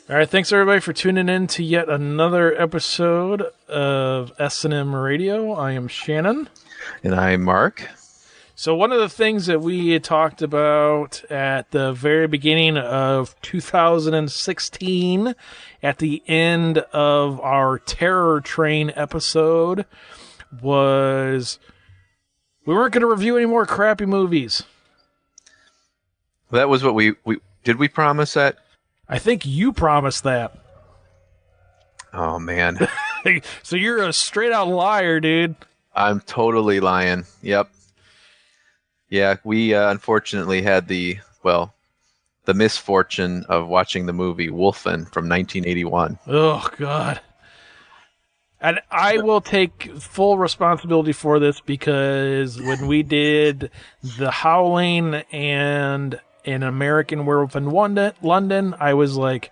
All right, thanks everybody for tuning in to yet another episode of S&M Radio. I am Shannon. And I'm Mark. So one of the things that we had talked about at the very beginning of 2016, at the end of our Terror Train episode, was we weren't going to review any more crappy movies. That was what we did we promise that? I think you promised that. Oh, man. So you're a straight-out liar, dude. I'm totally lying. Yep. Yeah, we unfortunately had the misfortune of watching the movie Wolfen from 1981. Oh, God. And I will take full responsibility for this because when we did The Howling and An American Werewolf in London, I was like,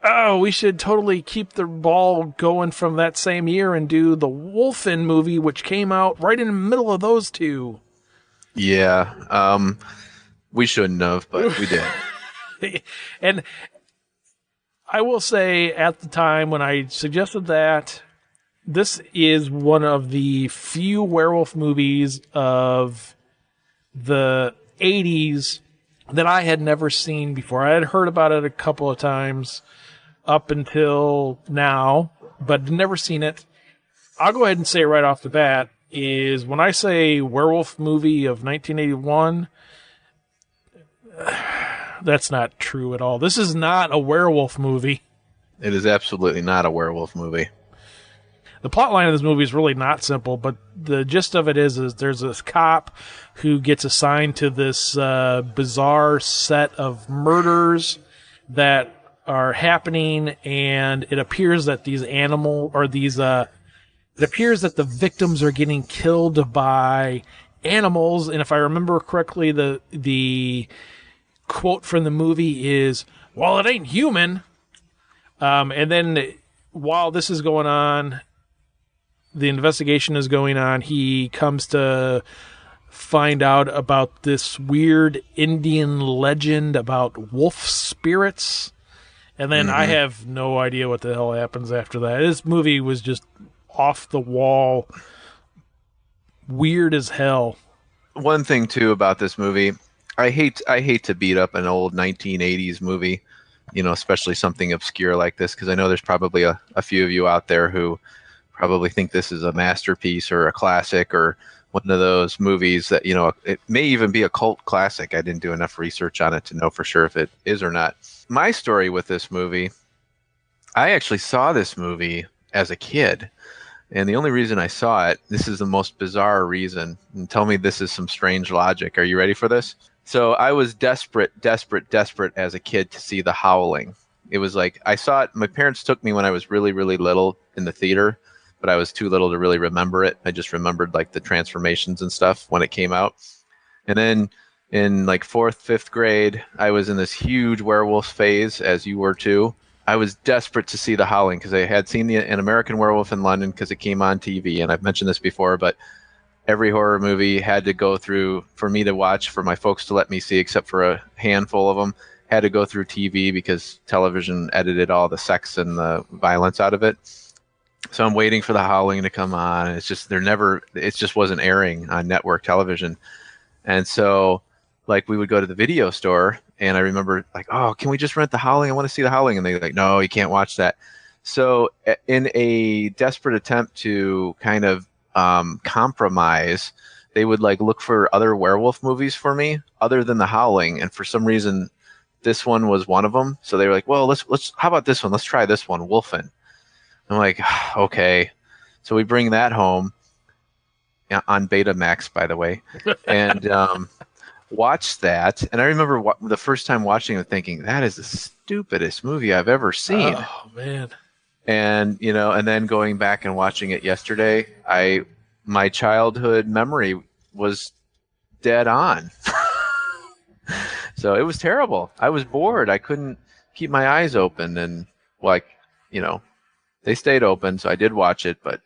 oh, we should totally keep the ball going from that same year and do the Wolfen movie, which came out right in the middle of those two. Yeah, we shouldn't have, but we did. And I will say at the time when I suggested that, this is one of the few werewolf movies of the 80s that I had never seen before. I had heard about it a couple of times up until now, but never seen it. I'll go ahead and say right off the bat is when I say werewolf movie of 1981, that's not true at all. This is not a werewolf movie. It is absolutely not a werewolf movie. The plot line of this movie is really not simple, but the gist of it is there's this cop who gets assigned to this bizarre set of murders that are happening, and it appears that it appears that the victims are getting killed by animals, and if I remember correctly, the quote from the movie is, "Well, it ain't human." And then while this is going on, the investigation is going on, he comes to find out about this weird Indian legend about wolf spirits. And then I have no idea what the hell happens after that. This movie was just off the wall, weird as hell. One thing too about this movie, I hate to beat up an old 1980s movie, especially something obscure like this, because I know there's probably a few of you out there who probably think this is a masterpiece or a classic or one of those movies that, it may even be a cult classic. I didn't do enough research on it to know for sure if it is or not. My story with this movie, I actually saw this movie as a kid. And the only reason I saw it, this is the most bizarre reason, and tell me this is some strange logic. Are you ready for this? So I was desperate as a kid to see The Howling. It was like, I saw it, my parents took me when I was really, really little in the theater, but I was too little to really remember it. I just remembered like the transformations and stuff when it came out. And then in like 4th, 5th grade, I was in this huge werewolf phase, as you were too. I was desperate to see The Howling because I had seen An American Werewolf in London because it came on TV. And I've mentioned this before, but every horror movie had to go through, for me to watch, for my folks to let me see, except for a handful of them, had to go through TV because television edited all the sex and the violence out of it. So I'm waiting for The Howling to come on. It's just it just wasn't airing on network television. And so like we would go to the video store, and I remember like, oh, can we just rent The Howling? I want to see The Howling. And they're like, no, you can't watch that. So in a desperate attempt to kind of compromise, they would like look for other werewolf movies for me other than The Howling. And for some reason, this one was one of them. So they were like, well, let's how about this one? Let's try this one, Wolfen. I'm like, okay. So we bring that home on Betamax, by the way, and watch that. And I remember the first time watching it thinking, that is the stupidest movie I've ever seen. Oh, man. And, and then going back and watching it yesterday, my childhood memory was dead on. So it was terrible. I was bored. I couldn't keep my eyes open, and they stayed open, so I did watch it, but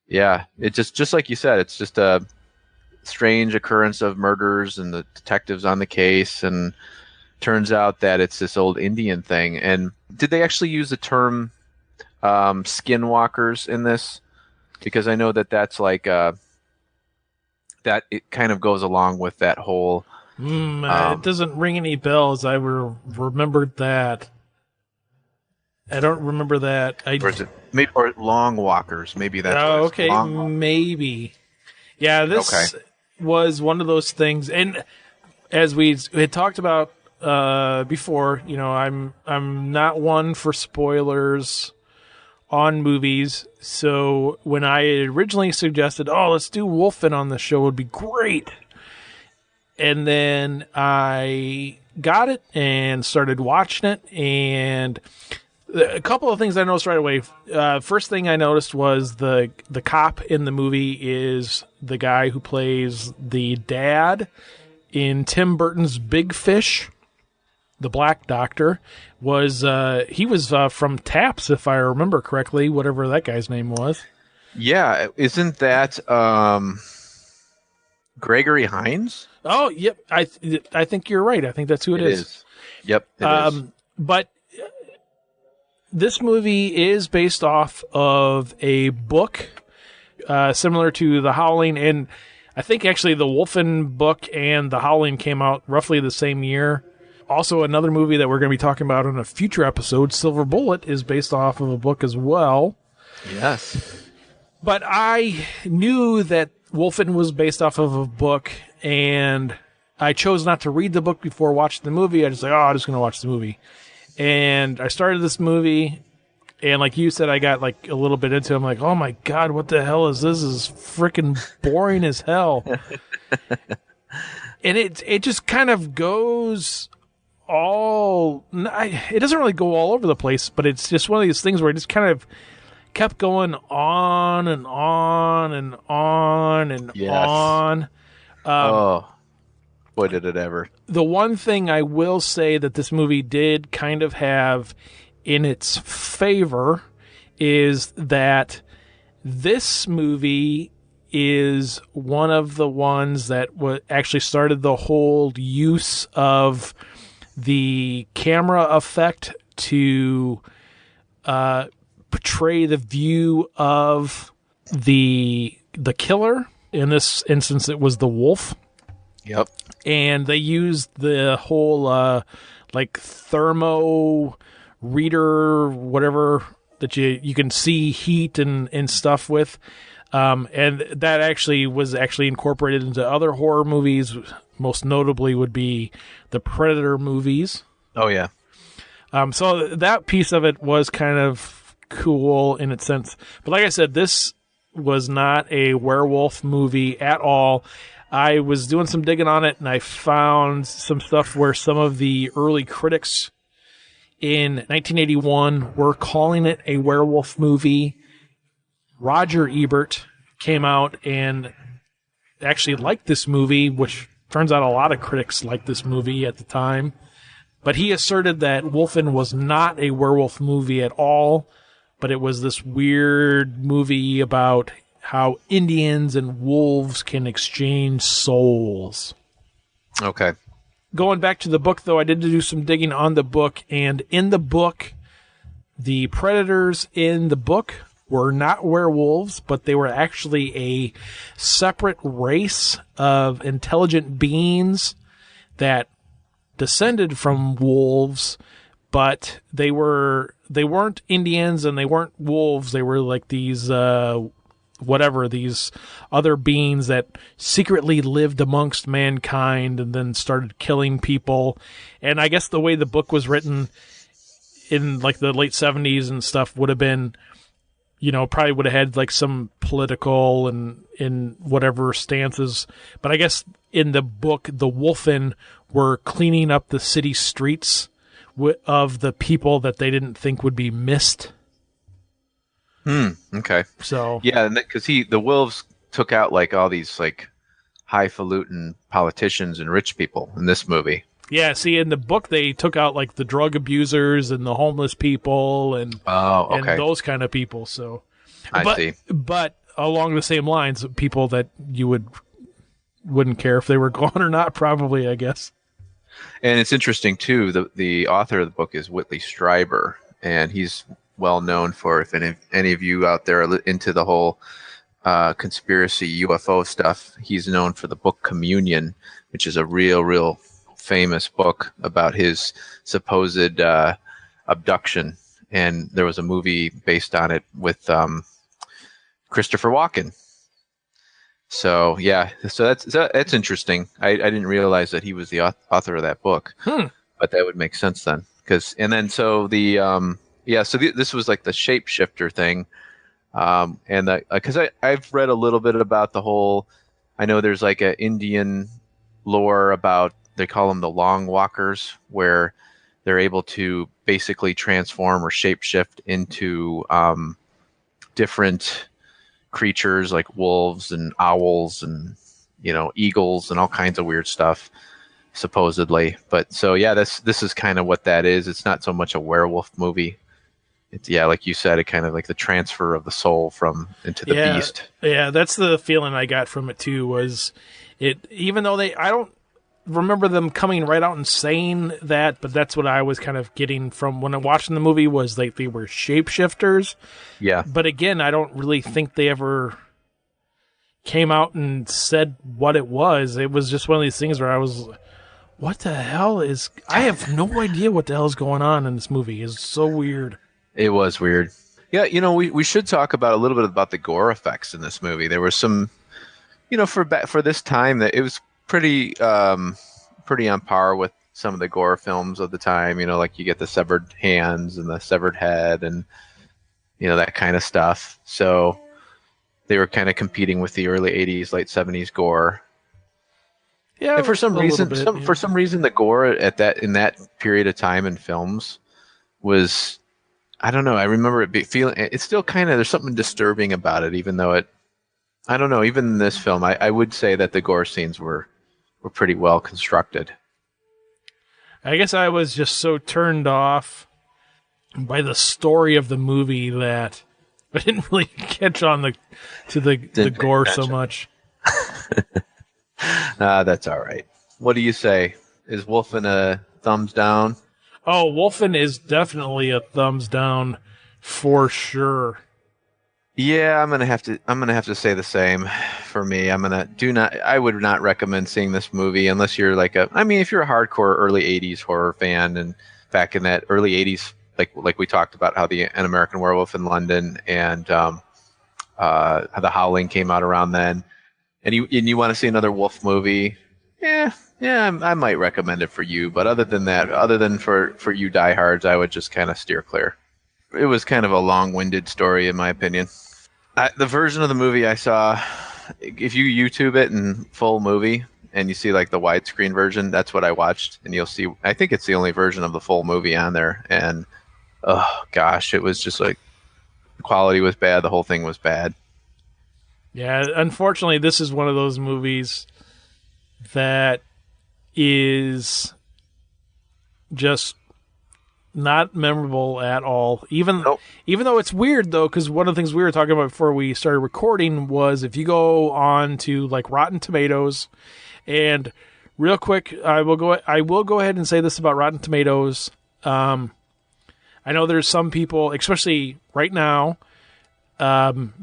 yeah, it just like you said, it's just a strange occurrence of murders and the detectives on the case, and turns out that it's this old Indian thing. And did they actually use the term skinwalkers in this? Because I know that that's like that it kind of goes along with that whole. It doesn't ring any bells. I remembered that. I don't remember that. Or is it maybe or long walkers? Maybe that's. Oh, what it's okay, maybe. Yeah, this was one of those things, and as we had talked about before, I'm not one for spoilers on movies. So when I originally suggested, let's do Wolfen on the show, would be great. And then I got it and started watching it, and a couple of things I noticed right away. First thing I noticed was the cop in the movie is the guy who plays the dad in Tim Burton's Big Fish. The Black Doctor was he was from Taps, if I remember correctly, whatever that guy's name was. Yeah, isn't that Gregory Hines? Oh, yep. I think you're right. I think that's who it is. Yep, it is. But this movie is based off of a book similar to The Howling, and I think actually the Wolfen book and The Howling came out roughly the same year. Also, another movie that we're going to be talking about in a future episode, Silver Bullet, is based off of a book as well. Yes. But I knew that Wolfen was based off of a book, and I chose not to read the book before watching the movie. I just I'm just going to watch the movie. And I started this movie, and like you said, I got like a little bit into it. I'm like, oh my God, what the hell is this? This is freaking boring as hell. And it just kind of goes it doesn't really go all over the place, but it's just one of these things where it just kind of kept going on and on and on and on. Boy, did it ever. The one thing I will say that this movie did kind of have in its favor is that this movie is one of the ones that actually started the whole use of the camera effect to portray the view of the killer. In this instance, it was the wolf. Yep. And they used the whole like thermo reader, whatever, that you can see heat and stuff with. And that actually was incorporated into other horror movies. Most notably would be the Predator movies. Oh, yeah. So that piece of it was kind of cool in its sense. But like I said, this was not a werewolf movie at all. I was doing some digging on it, and I found some stuff where some of the early critics in 1981 were calling it a werewolf movie. Roger Ebert came out and actually liked this movie, which turns out a lot of critics liked this movie at the time. But he asserted that Wolfen was not a werewolf movie at all, but it was this weird movie about how Indians and wolves can exchange souls. Okay. Going back to the book, though, I did do some digging on the book, and in the book, the predators in the book were not werewolves, but they were actually a separate race of intelligent beings that descended from wolves, but they weren't Indians and they weren't wolves. They were like these these other beings that secretly lived amongst mankind and then started killing people. And I guess the way the book was written in like the late 70s and stuff would have been, probably would have had like some political and in whatever stances. But I guess in the book, the Wolfen were cleaning up the city streets of the people that they didn't think would be missed. Okay. So yeah, because the wolves took out like all these like highfalutin politicians and rich people in this movie. Yeah, see, in the book they took out like the drug abusers and the homeless people and those kind of people. So I see. But along the same lines, people that you wouldn't care if they were gone or not, probably, I guess. And it's interesting too. The author of the book is Whitley Strieber, and he's well known for, if any of you out there are into the whole conspiracy UFO stuff, he's known for the book Communion, which is a real famous book about his supposed abduction. And there was a movie based on it with Christopher Walken. So yeah, so that's interesting. I didn't realize that he was the author of that book, but that would make sense then. This was like the shapeshifter thing, and because I've read a little bit about the whole. I know there's like an Indian lore about, they call them the long walkers, where they're able to basically transform or shapeshift into different creatures like wolves and owls and eagles and all kinds of weird stuff, supposedly. But so yeah, this is kind of what that is. It's not so much a werewolf movie. It's, yeah, like you said, it kind of like the transfer of the soul into the beast. Yeah, that's the feeling I got from it too. Was it, even though I don't remember them coming right out and saying that, but that's what I was kind of getting from when I'm watching the movie, was like they were shapeshifters. Yeah. But again, I don't really think they ever came out and said what it was. It was just one of these things where I was, what the hell is, I have no idea what the hell is going on in this movie. It's so weird. It was weird. Yeah, we should talk about a little bit about the gore effects in this movie. There were some, for this time, that it was pretty on par with some of the gore films of the time. Like you get the severed hands and the severed head and that kind of stuff. So they were kind of competing with the early 80s, late 70s gore. Yeah, and for some reason, the gore in that period of time in films was, I don't know. I remember it's still kind of, there's something disturbing about it, even though I don't know. Even in this film, I would say that the gore scenes were pretty well constructed. I guess I was just so turned off by the story of the movie that I didn't really catch on to the gore so much. That's all right. What do you say? Is Wolfen a thumbs down? Oh, Wolfen is definitely a thumbs down for sure. Yeah, I'm gonna have to say the same. For me, I would not recommend seeing this movie unless you're if you're a hardcore early 80s horror fan, and back in that early 80s, like we talked about how An American Werewolf in London and The Howling came out around then, and you want to see another wolf movie, yeah, I might recommend it for you. But other than for you diehards, I would just kind of steer clear. It was kind of a long-winded story, in my opinion. The version of the movie I saw, if you YouTube it in full movie and you see like the widescreen version, that's what I watched, and you'll see. I think it's the only version of the full movie on there, and oh gosh, it was just like the quality was bad. The whole thing was bad. Yeah, unfortunately, this is one of those movies that is just not memorable at all. Even though it's weird, though, because one of the things we were talking about before we started recording was if you go on to like Rotten Tomatoes, and real quick, I will go ahead and say this about Rotten Tomatoes. I know there's some people, especially right now,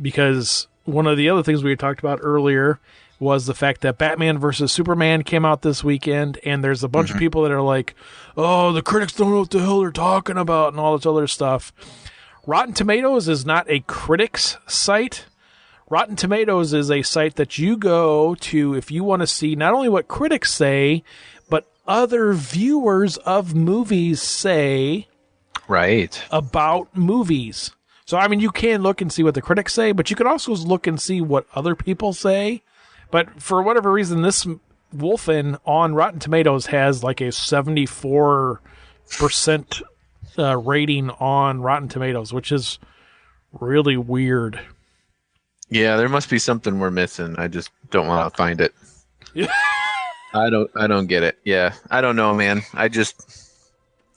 because one of the other things we had talked about earlier was the fact that Batman versus Superman came out this weekend, and there's a bunch of people that are like, oh, the critics don't know what the hell they're talking about and all this other stuff. Rotten Tomatoes is not a critics site. Rotten Tomatoes is a site that you go to if you want to see not only what critics say, but other viewers of movies say about movies. So, I mean, you can look and see what the critics say, but you can also look and see what other people say. But for whatever reason, this Wolfen on Rotten Tomatoes has like a 74% rating on Rotten Tomatoes, which is really weird. Yeah, there must be something we're missing. I just don't want to find it. I don't get it. Yeah, I don't know, man. I just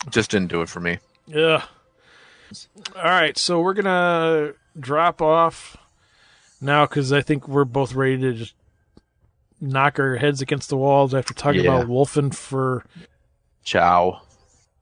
didn't do it for me. Yeah. All right, so we're gonna drop off now because I think we're both ready to just knock our heads against the walls after talking about Wolfen for Ciao.